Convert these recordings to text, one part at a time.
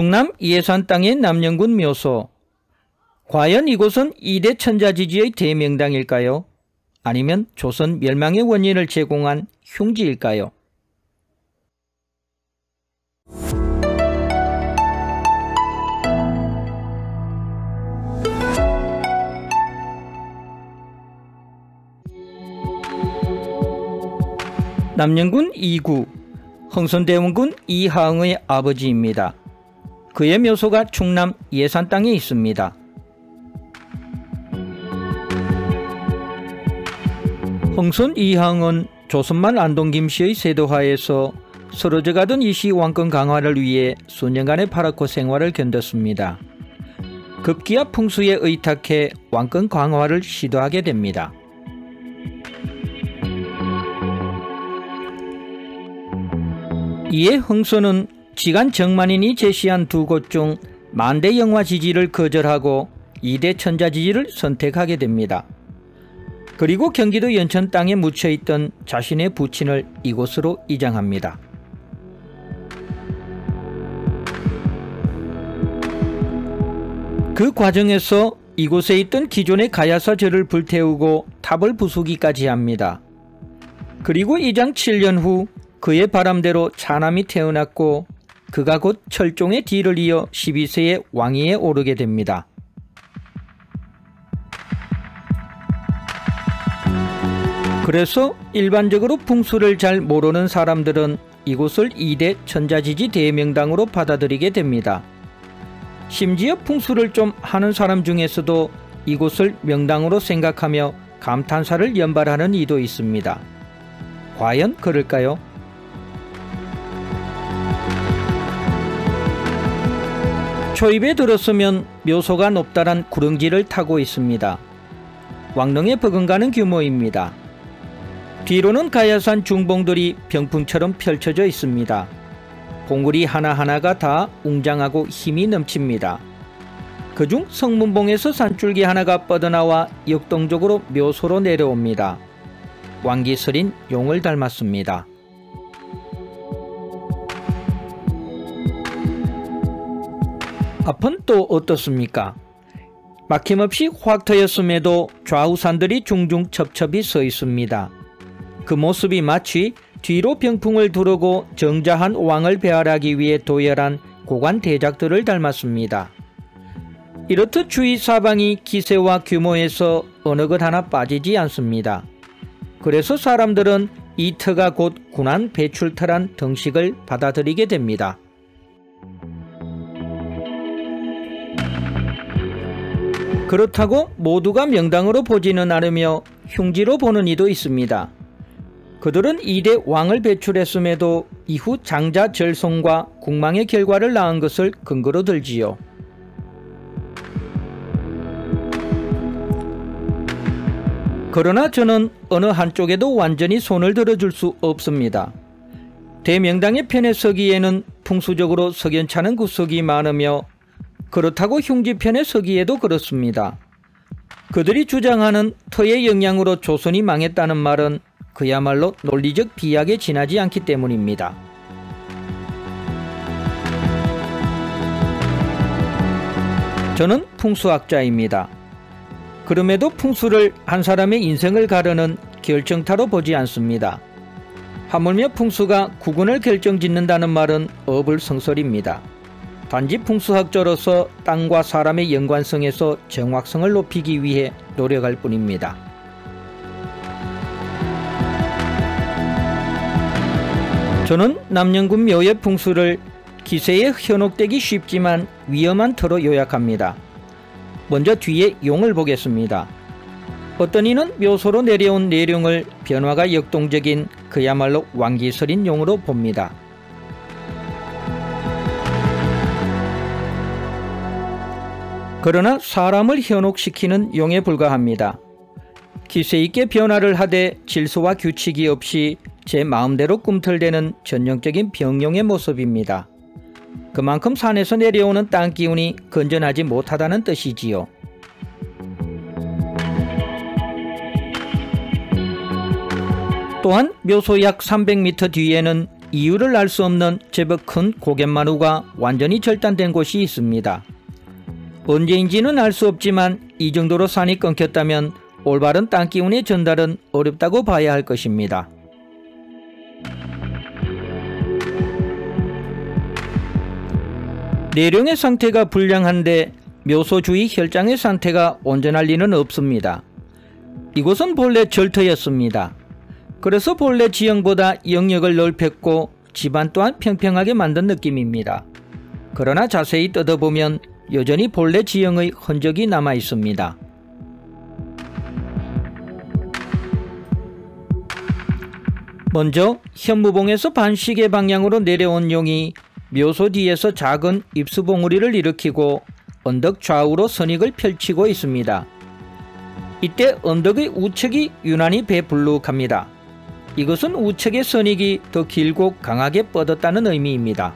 충남 예산 땅의 남영군 묘소. 과연 이곳은 2대 천자지지의 대명당일까요? 아니면 조선 멸망의 원인을 제공한 흉지일까요? 남영군 이구, 흥선대원군 이하응의 아버지입니다. 그의 묘소가 충남 예산 땅에 있습니다. 흥선 이하응은 조선말 안동 김씨의 세도하에서 쓰러져가던 이씨 왕권 강화를 위해 수년간의 파라코 생활을 견뎠습니다. 급기야 풍수에 의탁해 왕권 강화를 시도하게 됩니다. 이에 흥선은 지간 정만인이 제시한 두 곳 중 만대 영화 지지를 거절하고 2대 천자 지지를 선택하게 됩니다. 그리고 경기도 연천 땅에 묻혀있던 자신의 부친을 이곳으로 이장합니다. 그 과정에서 이곳에 있던 기존의 가야사 절을 불태우고 탑을 부수기까지 합니다. 그리고 이장 7년 후 그의 바람대로 차남이 태어났고 그가 곧 철종의 뒤를 이어 12세의 왕위에 오르게 됩니다. 그래서 일반적으로 풍수를 잘 모르는 사람들은 이곳을 2대 천자지지 대명당으로 받아들이게 됩니다. 심지어 풍수를 좀 하는 사람 중에서도 이곳을 명당으로 생각하며 감탄사를 연발하는 이도 있습니다. 과연 그럴까요? 초입에 들었으면 묘소가 높다란 구릉지를 타고 있습니다. 왕릉에 버금가는 규모입니다. 뒤로는 가야산 중봉들이 병풍처럼 펼쳐져 있습니다. 봉우리 하나하나가 다 웅장하고 힘이 넘칩니다. 그중 성문봉에서 산줄기 하나가 뻗어나와 역동적으로 묘소로 내려옵니다. 왕기설인 용을 닮았습니다. 앞은 또 어떻습니까? 막힘없이 확 트였음에도 좌우산들이 중중 첩첩이 서 있습니다. 그 모습이 마치 뒤로 병풍을 두르고 정자한 왕을 배알하기 위해 도열한 고관 대작들을 닮았습니다. 이렇듯 주위 사방이 기세와 규모에서 어느 것 하나 빠지지 않습니다. 그래서 사람들은 이 터가 곧 군한 배출터란 등식을 받아들이게 됩니다. 그렇다고 모두가 명당으로 보지는 않으며 흉지로 보는 이도 있습니다. 그들은 2대 왕을 배출했음에도 이후 장자 절송과 국망의 결과를 낳은 것을 근거로 들지요. 그러나 저는 어느 한쪽에도 완전히 손을 들어줄 수 없습니다. 대명당의 편에 서기에는 풍수적으로 석연찮은 구석이 많으며 그렇다고 흉지 편에 서기에도 그렇습니다. 그들이 주장하는 터의 영향으로 조선이 망했다는 말은 그야말로 논리적 비약에 지나지 않기 때문입니다. 저는 풍수학자입니다. 그럼에도 풍수를 한 사람의 인생을 가르는 결정타로 보지 않습니다. 하물며 풍수가 국운을 결정짓는다는 말은 어불성설입니다. 단지 풍수학자로서 땅과 사람의 연관성에서 정확성을 높이기 위해 노력할 뿐입니다. 저는 남영군 묘의 풍수를 기세에 현혹되기 쉽지만 위험한 터로 요약합니다. 먼저 뒤에 용을 보겠습니다. 어떤 이는 묘소로 내려온 내룡을 변화가 역동적인 그야말로 왕기설인 용으로 봅니다. 그러나 사람을 현혹시키는 용에 불과합니다. 기세있게 변화를 하되 질서와 규칙이 없이 제 마음대로 꿈틀대는 전형적인 병용의 모습입니다. 그만큼 산에서 내려오는 땅기운이 건전하지 못하다는 뜻이지요. 또한 묘소 약 300m 뒤에는 이유를 알 수 없는 제법 큰 고갯마루가 완전히 절단된 곳이 있습니다. 언제인지는 알 수 없지만 이 정도로 산이 끊겼다면 올바른 땅기운의 전달은 어렵다고 봐야 할 것입니다. 내령의 상태가 불량한데 묘소 주위 혈장의 상태가 온전할 리는 없습니다. 이곳은 본래 절터였습니다. 그래서 본래 지형보다 영역을 넓혔고 집안 또한 평평하게 만든 느낌입니다. 그러나 자세히 뜯어보면 여전히 본래 지형의 흔적이 남아 있습니다. 먼저 현무봉에서 반시계 방향으로 내려온 용이 묘소 뒤에서 작은 입수봉우리를 일으키고 언덕 좌우로 선익을 펼치고 있습니다. 이때 언덕의 우측이 유난히 배불룩합니다. 이것은 우측의 선익이 더 길고 강하게 뻗었다는 의미입니다.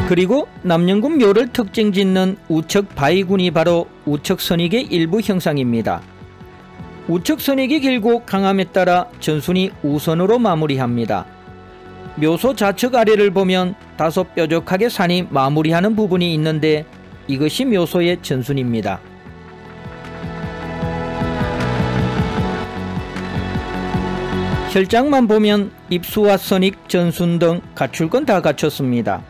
그리고 남영군 묘를 특징 짓는 우측 바위군이 바로 우측 선익의 일부 형상입니다. 우측 선익이 길고 강함에 따라 전순이 우선으로 마무리합니다. 묘소 좌측 아래를 보면 다소 뾰족하게 산이 마무리하는 부분이 있는데 이것이 묘소의 전순입니다. 혈장만 보면 입수와 선익, 전순 등 갖출 건 다 갖췄습니다.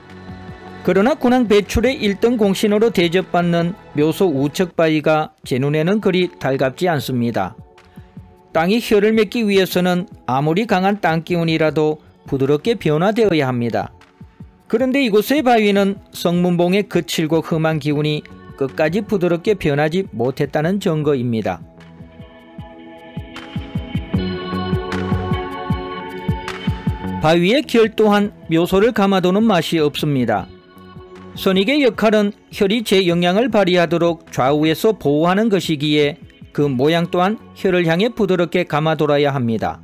그러나 군항 배출의 1등 공신으로 대접받는 묘소 우측 바위가 제 눈에는 그리 달갑지 않습니다. 땅이 혈을 맺기 위해서는 아무리 강한 땅기운이라도 부드럽게 변화되어야 합니다. 그런데 이곳의 바위는 성문봉의 거칠고 험한 기운이 끝까지 부드럽게 변하지 못했다는 증거입니다. 바위의 결 또한 묘소를 감아도는 맛이 없습니다. 선익의 역할은 혈이 제 영향을 발휘하도록 좌우에서 보호하는 것이기에 그 모양 또한 혈을 향해 부드럽게 감아돌아야 합니다.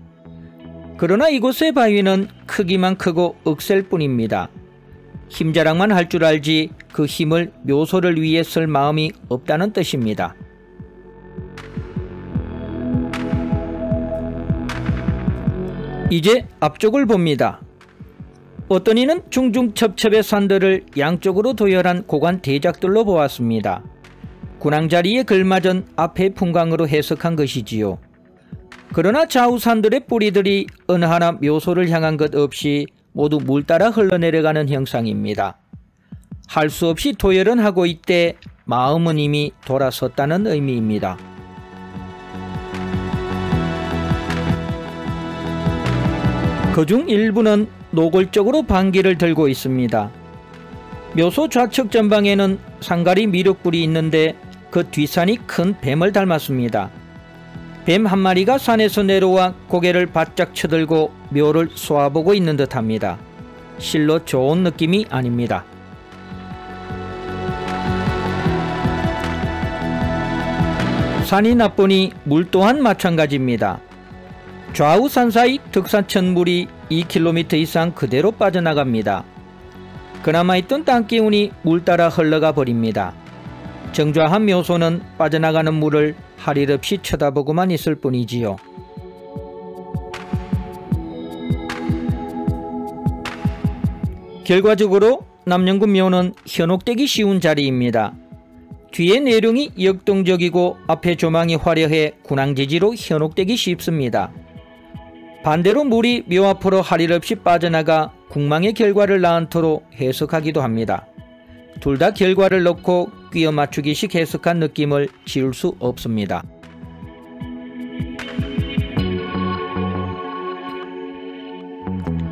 그러나 이곳의 바위는 크기만 크고 억셀 뿐입니다. 힘자랑만 할 줄 알지 그 힘을 묘소를 위해 쓸 마음이 없다는 뜻입니다. 이제 앞쪽을 봅니다. 어떤 이는 중중첩첩의 산들을 양쪽으로 도열한 고관 대작들로 보았습니다. 군항자리에 걸맞은 앞의 풍광으로 해석한 것이지요. 그러나 좌우 산들의 뿌리들이 어느 하나 묘소를 향한 것 없이 모두 물 따라 흘러내려가는 형상입니다. 할 수 없이 도열은 하고 있되 마음은 이미 돌아섰다는 의미입니다. 그중 일부는 노골적으로 반기를 들고 있습니다. 묘소 좌측 전방에는 상가리 미륵불이 있는데 그 뒷산이 큰 뱀을 닮았습니다. 뱀 한 마리가 산에서 내려와 고개를 바짝 쳐들고 묘를 쏘아보고 있는 듯합니다. 실로 좋은 느낌이 아닙니다. 산이 나쁘니 물 또한 마찬가지입니다. 좌우 산 사이 득산천 물이 2km 이상 그대로 빠져나갑니다. 그나마 있던 땅기운이 물 따라 흘러가 버립니다. 정좌한 묘소는 빠져나가는 물을 할 일 없이 쳐다보고만 있을 뿐이지요. 결과적으로 남영군 묘는 현혹되기 쉬운 자리입니다. 뒤에 내룡이 역동적이고 앞에 조망이 화려해 군항지지로 현혹되기 쉽습니다. 반대로 물이 묘 앞으로 할 일 없이 빠져나가 궁망의 결과를 낳은토로 해석하기도 합니다. 둘 다 결과를 넣고 끼어 맞추기식 해석한 느낌을 지울 수 없습니다.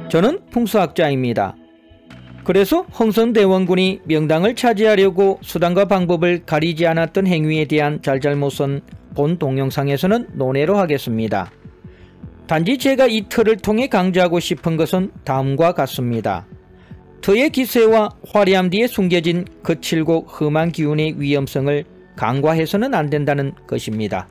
저는 풍수학자입니다. 그래서 흥선대원군이 명당을 차지하려고 수단과 방법을 가리지 않았던 행위에 대한 잘잘못은 본 동영상에서는 논외로 하겠습니다. 단지 제가 이 틀을 통해 강조하고 싶은 것은 다음과 같습니다. 터의 기세와 화려함 뒤에 숨겨진 거칠고 험한 기운의 위험성을 간과해서는 안 된다는 것입니다.